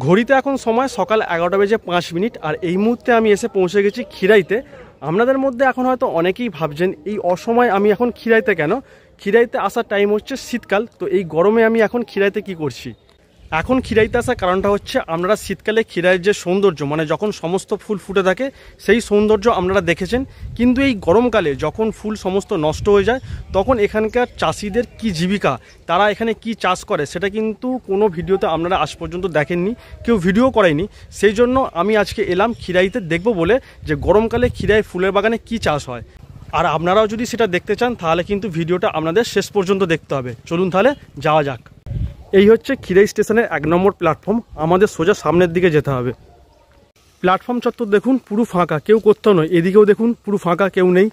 ঘড়িতে এখন সময় সকাল 11:05 আর এই মুহূর্তে আমি এসে পৌঁছে গেছি খিরাইতে। আপনাদের মধ্যে এখন হয়তো অনেকেই ভাবছেন এই অসময় আমি এখন খিরাইতে কেন। খিরাইতে আসার টাইম হচ্ছে শীতকাল, তো এই গরমে আমি এখন খিরাইতে কি করছি। এখন খিরাইতে আসার কারণটা হচ্ছে আপনারা শীতকালে খিরাইয়ের যে সৌন্দর্য, মানে যখন সমস্ত ফুল ফুটে থাকে সেই সৌন্দর্য আপনারা দেখেছেন, কিন্তু এই গরমকালে যখন ফুল সমস্ত নষ্ট হয়ে যায় তখন এখানকার চাষিদের কি জীবিকা, তারা এখানে কি চাষ করে সেটা কিন্তু কোনো ভিডিওতে আপনারা আজ পর্যন্ত দেখেননি, কেউ ভিডিও করেনি। সেই জন্য আমি আজকে এলাম খিরাইতে দেখব বলে যে গরমকালে খিরাই ফুলের বাগানে কি চাষ হয়। আর আপনারাও যদি সেটা দেখতে চান তাহলে কিন্তু ভিডিওটা আপনাদের শেষ পর্যন্ত দেখতে হবে। চলুন তাহলে যাওয়া যাক। এই হচ্ছে খিরাই স্টেশনের 1 নম্বর প্ল্যাটফর্ম, আমাদের সোজা সামনের দিকে যেতে হবে। প্ল্যাটফর্ম চত্বর দেখুন পুরো ফাঁকা, কেউ কোথাও নয়। এদিকেও দেখুন পুরো ফাঁকা, কেউ নেই।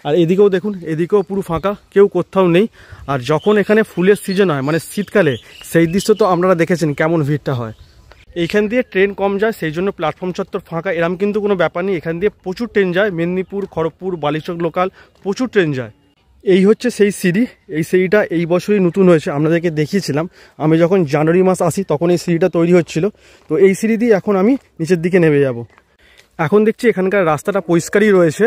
আর এদিকেও দেখুন, এদিকেও পুরো ফাঁকা, কেউ কোথাও নেই। আর যখন এখানে ফুলের সিজন হয় মানে শীতকালে, সেই দৃশ্য তো আপনারা দেখেছেন কেমন ভিড়টা হয়। এইখান দিয়ে ট্রেন কম যায়, সেই জন্য প্ল্যাটফর্ম চত্বর ফাঁকা। এরম কিন্তু কোনো ব্যাপার নেই, এখান দিয়ে প্রচুর ট্রেন যায়, মেদিনীপুর, খড়গপুর, বালিচক লোকাল প্রচুর ট্রেন যায়। এই হচ্ছে সেই সিঁড়ি, এই সিঁড়িটা এই বছরই নতুন হয়েছে, আপনাদেরকে দেখিয়েছিলাম। আমি যখন জানুয়ারি মাস আসি তখন এই সিঁড়িটা তৈরি হচ্ছিল। তো এই সিঁড়ি দিয়ে এখন আমি নিচের দিকে নেমে যাব। এখন দেখছি এখানকার রাস্তাটা পরিষ্কারই রয়েছে,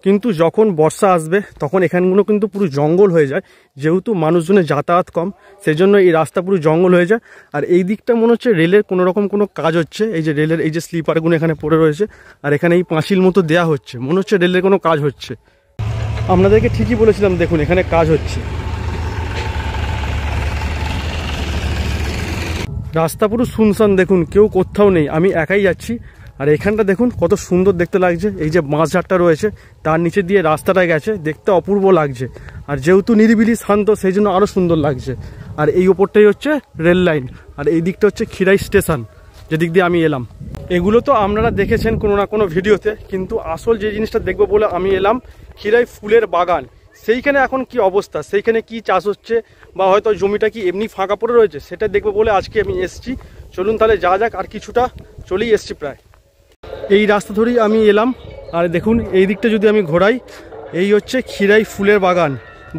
কিন্তু যখন বর্ষা আসবে তখন এখানগুলো কিন্তু পুরো জঙ্গল হয়ে যায়। যেহেতু মানুষজনের যাতায়াত কম, সেই জন্য এই রাস্তা পুরো জঙ্গল হয়ে যায়। আর এই দিকটা মনে হচ্ছে রেলের কোনো রকম কোনো কাজ হচ্ছে। এই যে রেলের এই যে স্লিপারগুলো এখানে পড়ে রয়েছে, আর এখানে এই পাঁচিল মতো দেওয়া হচ্ছে, মনে হচ্ছে রেলের কোনো কাজ হচ্ছে। আপনাদেরকে ঠিকই বলেছিলাম, দেখুন এখানে কাজ হচ্ছে। রাস্তা পুরো শুনশান, দেখুন কেউ কোথাও নেই, আমি একাই যাচ্ছি। আর এখানটা দেখুন কত সুন্দর দেখতে লাগছে, এই যে বাঁশঝাড়টা রয়েছে তার নিচে দিয়ে রাস্তাটা গেছে, দেখতে অপূর্ব লাগছে। আর যেহেতু নিরিবিলি শান্ত, সেই জন্য আরও সুন্দর লাগছে। আর এই ওপরটাই হচ্ছে রেল লাইন, আর এই দিকটা হচ্ছে খিরাই স্টেশন, যেদিক দিয়ে আমি এলাম। এগুলো তো আপনারা দেখেছেন কোনো না কোনো ভিডিওতে, কিন্তু আসল যে জিনিসটা দেখবো বলে আমি এলাম খিরাই ফুলের বাগান। সেইখানে এখন কি অবস্থা, সেইখানে কি চাষ হচ্ছে, বা হয়তো জমিটা কি এমনি ফাঁকা পড়ে রয়েছে, সেটা দেখবো বলে আজকে আমি এসেছি। চলুন তাহলে যাওয়া যাক। আর কিছুটা চলেই এসছি প্রায়। এই রাস্তা ধরেই আমি এলাম। আর দেখুন এই দিকটা যদি আমি ঘোরাই, এই হচ্ছে খিরাই ফুলের বাগান।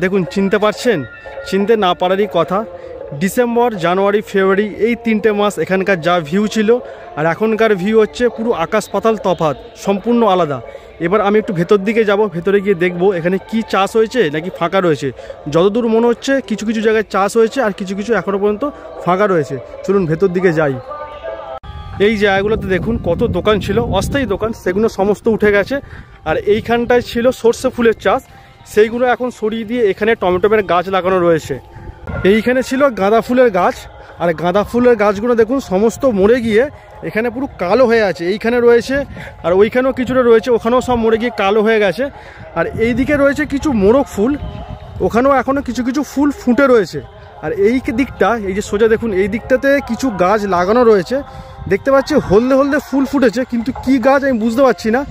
দেখুন চিনতে পারছেন? চিনতে না পারারই কথা। ডিসেম্বর, জানুয়ারি, ফেব্রুয়ারি এই 3টে মাস এখানকার যা ভিউ ছিল আর এখনকার ভিউ হচ্ছে পুরো আকাশ পাতাল তফাৎ, সম্পূর্ণ আলাদা। এবার আমি একটু ভেতর দিকে যাব, ভেতরে গিয়ে দেখব এখানে কি চাষ হয়েছে নাকি ফাঁকা রয়েছে। যতদূর মনে হচ্ছে কিছু কিছু জায়গায় চাষ হয়েছে আর কিছু কিছু এখনও পর্যন্ত ফাঁকা রয়েছে। চলুন ভেতর দিকে যাই। এই জায়গাগুলোতে দেখুন কত দোকান ছিল, অস্থায়ী দোকান, সেগুলো সমস্ত উঠে গেছে। আর এইখানটায় ছিল সর্ষে ফুলের চাষ, সেইগুলো এখন সরিয়ে দিয়ে এখানে টমেটোমের গাছ লাগানো রয়েছে। এইখানে ছিল গাঁদা ফুলের গাছ, আর গাঁদা ফুলের গাছগুলো দেখুন সমস্ত মরে গিয়ে এখানে পুরো কালো হয়ে আছে। এইখানে রয়েছে আর ওইখানেও কিছুটা রয়েছে, ওখানেও সব মরে গিয়ে কালো হয়ে গেছে। আর এই দিকে রয়েছে কিছু মোরগ ফুল, ওখানেও এখনও কিছু কিছু ফুল ফুটে রয়েছে। আর এই দিকটা, এই যে সোজা দেখুন এই দিকটাতে কিছু গাছ লাগানো রয়েছে, দেখতে পাচ্ছি হলদে হলদে ফুল ফুটেছে, কিন্তু কি গাছ আমি বুঝতে পারছি না।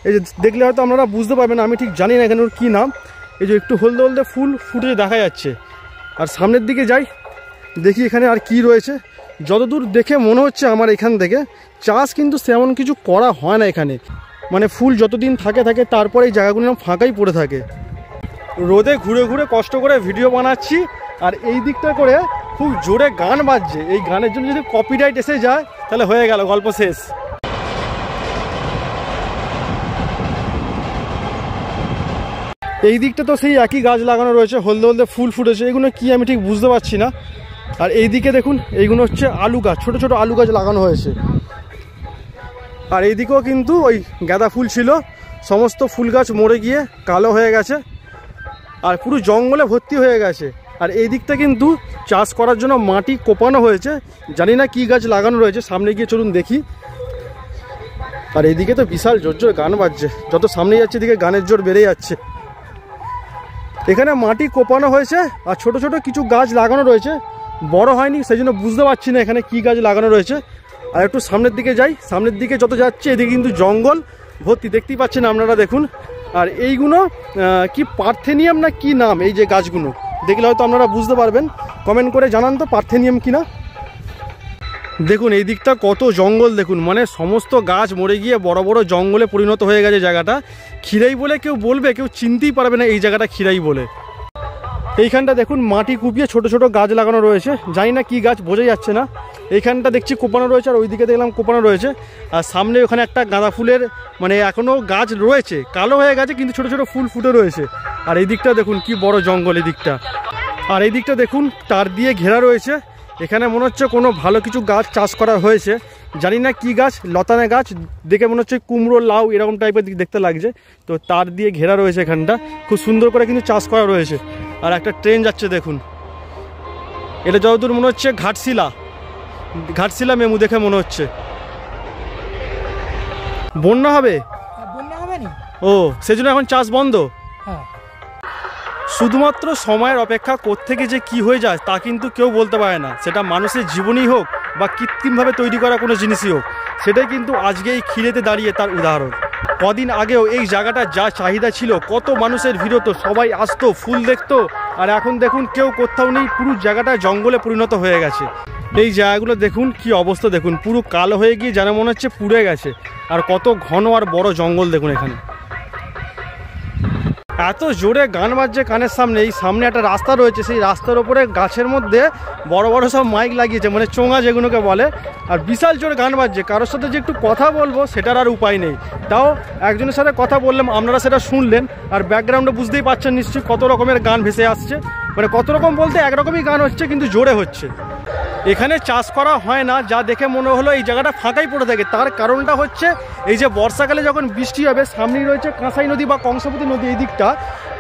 এই যে দেখলে হয়তো আপনারা বুঝতে পারবেন, আমি ঠিক জানি না এখানে ওর কী নাম। এই যে একটু হলদে হলদে ফুল ফুটে দেখা যাচ্ছে। আর সামনের দিকে যাই, দেখি এখানে আর কি রয়েছে। যতদূর দেখে মনে হচ্ছে আমার এখান থেকে চাষ কিন্তু তেমন কিছু করা হয় না এখানে, মানে ফুল যতদিন থাকে তারপরে এই জায়গাগুলো ফাঁকাই পড়ে থাকে। রোদে ঘুরে ঘুরে কষ্ট করে ভিডিও বানাচ্ছি, আর এই দিকটা করে খুব জোরে গান বাজছে। এই গানের জন্য যদি কপিরাইট এসে যায় তাহলে হয়ে গেল, গল্প শেষ। এই দিকটা তো সেই একই গাছ লাগানো রয়েছে, হলদে হলদে ফুল ফুটেছে, এগুলো কি আমি ঠিক বুঝতে পারছি না। আর এই দিকে দেখুন এইগুলো হচ্ছে আলু গাছ, ছোট ছোট আলু গাছ লাগানো হয়েছে। আর এইদিকেও কিন্তু ওই গাঁদা ফুল ছিল, সমস্ত ফুল গাছ মরে গিয়ে কালো হয়ে গেছে আর পুরো জঙ্গলে ভর্তি হয়ে গেছে। আর এই দিকটা কিন্তু চাষ করার জন্য মাটি কোপানো হয়েছে, জানি না কি গাছ লাগানো রয়েছে, সামনে গিয়ে চলুন দেখি। আর এইদিকে তো বিশাল জোর জোর গান বাজছে, যত সামনে যাচ্ছে এদিকে গানের জোর বেড়ে যাচ্ছে। এখানে মাটি কোপানো হয়েছে আর ছোট ছোট কিছু গাছ লাগানো রয়েছে, বড় হয়নি, সেই জন্য বুঝতে পারছি না এখানে কি গাছ লাগানো রয়েছে। আর একটু সামনের দিকে যাই, সামনের দিকে যত যাচ্ছে এদিকে কিন্তু জঙ্গল ভর্তি, দেখতেই পাচ্ছেন আপনারা দেখুন। আর এইগুলো কি পার্থেনিয়াম না কি নাম, এই যে গাছগুলো দেখলে হয়তো আপনারা বুঝতে পারবেন, কমেন্ট করে জানান তো পার্থেনিয়াম কিনা। দেখুন এই দিকটা কত জঙ্গল, দেখুন মানে সমস্ত গাছ মরে গিয়ে বড় বড় জঙ্গলে পরিণত হয়ে গেছে জায়গাটা। খিরাই বলে কেউ বলবে, কেউ চিনতেই পারবে না এই জায়গাটা খিরাই বলে। এইখানটা দেখুন মাটি কুপিয়ে ছোট ছোট গাছ লাগানো রয়েছে, জানি না কি গাছ, বোঝা যাচ্ছে না। এইখানটা দেখছি কোপানো রয়েছে, আর ওইদিকে দেখলাম কোপানো রয়েছে। আর সামনে ওখানে একটা গাঁদা ফুলের মানে এখনও গাছ রয়েছে, কালো হয়ে গেছে কিন্তু ছোট ছোট ফুল ফুটে রয়েছে। আর এই দিকটা দেখুন কি বড় জঙ্গল এই দিকটা। আর এই দিকটা দেখুন তার দিয়ে ঘেরা রয়েছে। এখানে মনে হচ্ছে কোনো ভালো কিছু গাছ চাষ করা হয়েছে, জানি না কি গাছ, লতানে গাছ দেখে মনে হচ্ছে কুমড়ো লাউ এরকম টাইপের দেখতে লাগছে। তো তার দিয়ে ঘেরা রয়েছে, এখানটা খুব সুন্দর করে কিন্তু চাষ করা রয়েছে। আর একটা ট্রেন যাচ্ছে দেখুন, এটা যতদূর মনে হচ্ছে ঘাটশিলা মেমু দেখে মনে হচ্ছে। বন্যা হবে ও, সেজন্য এখন চাষ বন্ধ। শুধুমাত্র সময়ের অপেক্ষা কোত্থেকে যে কি হয়ে যায় তা কিন্তু কেউ বলতে পারে না, সেটা মানুষের জীবনই হোক বা কৃত্রিমভাবে তৈরি করা কোনো জিনিসই হোক। সেটাই কিন্তু আজকে এই খিলেতে দাঁড়িয়ে তার উদাহরণ। কদিন আগেও এই জায়গাটা যা চাহিদা ছিল, কত মানুষের ভিড় হতো, সবাই আসতো, ফুল দেখতো। আর এখন দেখুন কেউ কোথাও নেই, পুরো জায়গাটা জঙ্গলে পরিণত হয়ে গেছে। এই জায়গাগুলো দেখুন কি অবস্থা, দেখুন পুরো কালো হয়ে গিয়ে যেন মনে হচ্ছে পুড়ে গেছে। আর কত ঘন আর বড় জঙ্গল দেখুন এখানে। এত জোরে গান বাজছে কানের সামনে। এই সামনে একটা রাস্তা রয়েছে, সেই রাস্তার ওপরে গাছের মধ্যে বড় বড় সব মাইক লাগিয়েছে, মানে চোঙা যেগুলোকে বলে। আর বিশাল জোরে গান বাজছে, কারোর সাথে যে একটু কথা বলবো সেটার আর উপায় নেই। তাও একজনের সাথে কথা বললাম, আপনারা সেটা শুনলেন। আর ব্যাকগ্রাউন্ডে বুঝতেই পারছেন নিশ্চয়ই কত রকমের গান ভেসে আসছে। মানে কত রকম বলতে একরকমই গান হচ্ছে, কিন্তু জোরে হচ্ছে। এখানে চাষ করা হয় না, যা দেখে মনে হলো এই জায়গাটা ফাঁকাই পড়ে থাকে। তার কারণটা হচ্ছে এই যে বর্ষাকালে যখন বৃষ্টি হবে, সামনেই রয়েছে কাঁসাই নদী বা কংসাবতী নদী, এই দিকটা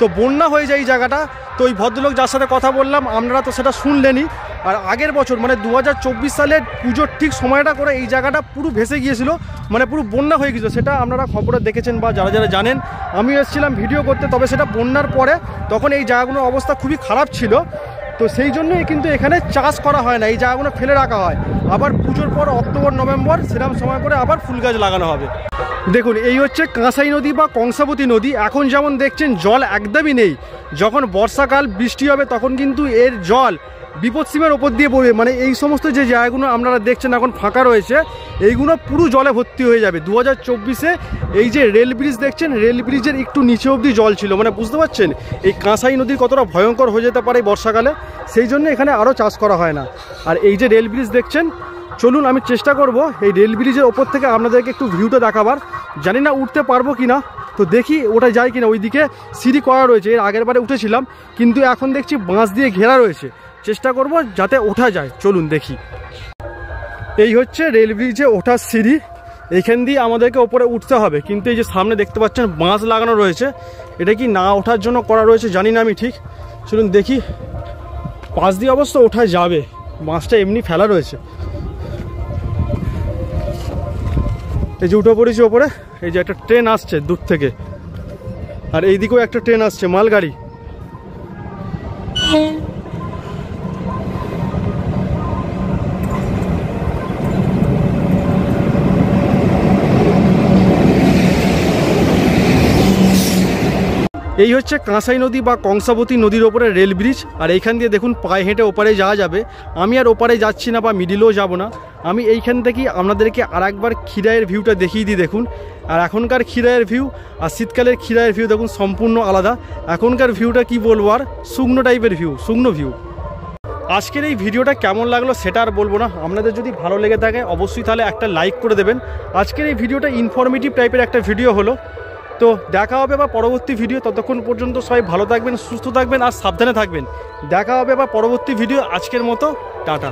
তো বন্যা হয়ে যায় এই জায়গাটা। তো ওই ভদ্রলোক যার সাথে কথা বললাম, আপনারা তো সেটা শুনলেনই। আর আগের বছর মানে 2024 সালের পুজোর ঠিক সময়টা করে এই জায়গাটা পুরো ভেসে গিয়েছিল, মানে পুরো বন্যা হয়ে গিয়েছিল। সেটা আপনারা খবরে দেখেছেন বা যারা যারা জানেন। আমি এসেছিলাম ভিডিও করতে, তবে সেটা বন্যার পরে, তখন এই জায়গাগুলোর অবস্থা খুবই খারাপ ছিল। তো সেই জন্যই কিন্তু এখানে চাষ করা হয় না, এই জায়গাগুলো ফেলে রাখা হয়। আবার পুজোর পর অক্টোবর নভেম্বর সেরকম সময় করে আবার ফুল গাছ লাগানো হবে। দেখুন এই হচ্ছে কাঁসাই নদী বা কংসাবতী নদী। এখন যেমন দেখছেন জল একদমই নেই। যখন বর্ষাকাল বৃষ্টি হবে তখন কিন্তু এর জল বিপদসীমার ওপর দিয়ে পড়বে। মানে এই সমস্ত যে জায়গাগুলো আপনারা দেখছেন এখন ফাঁকা রয়েছে, এইগুলো পুরো জলে ভর্তি হয়ে যাবে। 2024-এ এই যে রেল ব্রিজ দেখছেন, রেল ব্রিজের একটু নিচে অবধি জল ছিল। মানে বুঝতে পারছেন এই কাঁসাই নদী কতটা ভয়ঙ্কর হয়ে যেতে পারে বর্ষাকালে। সেই জন্য এখানে আরও চাষ করা হয় না। আর এই যে রেল ব্রিজ দেখছেন, চলুন আমি চেষ্টা করব এই রেল ব্রিজের ওপর থেকে আপনাদেরকে একটু ভিউটা দেখাবার। জানি না উঠতে পারবো কিনা, তো দেখি ওটা যায় কিনা। ওইদিকে সিঁড়ি করা রয়েছে, এর আগের বারে উঠেছিলাম, কিন্তু এখন দেখছি বাঁশ দিয়ে ঘেরা রয়েছে। চেষ্টা করব যাতে ওঠা যায়, চলুন দেখি। এই হচ্ছে রেল ব্রিজে ওঠার সিঁড়ি, এইখান দিয়ে আমাদেরকে ওপরে উঠতে হবে। কিন্তু এই যে সামনে দেখতে পাচ্ছেন বাঁশ লাগানো রয়েছে, এটা কি না ওঠার জন্য করা রয়েছে জানি না আমি ঠিক। চলুন দেখি, পাশ দিয়ে অবশ্য ওঠা যাবে, বাঁশটা এমনি ফেলা রয়েছে। এই যে উঠে পড়েছি ওপরে। এই যে একটা ট্রেন আসছে দূর থেকে, আর এইদিকেও একটা ট্রেন আসছে, মালগাড়ি। এই হচ্ছে কাঁসাই নদী বা কংসাবতী নদীর ওপরে রেল ব্রিজ। আর এইখান দিয়ে দেখুন পায়ে হেঁটে ওপারে যাওয়া যাবে। আমি আর ওপারে যাচ্ছি না বা মিডিলেও যাব না, আমি এইখান থেকেই আপনাদেরকে আর একবার ক্ষীরাইয়ের ভিউটা দেখিয়ে দিই। দেখুন, আর এখনকার ক্ষীরাইয়ের ভিউ আর শীতকালের ক্ষীরাইয়ের ভিউ দেখুন সম্পূর্ণ আলাদা। এখনকার ভিউটা কি বলবো, আর শুকনো টাইপের ভিউ, শুকনো ভিউ। আজকের এই ভিডিওটা কেমন লাগলো সেটা আর বলবো না। আপনাদের যদি ভালো লেগে থাকে অবশ্যই তাহলে একটা লাইক করে দেবেন। আজকের এই ভিডিওটা ইনফরমেটিভ টাইপের একটা ভিডিও হলো। তো দেখা হবে বা পরবর্তী ভিডিও, ততক্ষণ পর্যন্ত সবাই ভালো থাকবেন, সুস্থ থাকবেন আর সাবধানে থাকবেন। দেখা হবে বা পরবর্তী ভিডিও। আজকের মতো টাটা।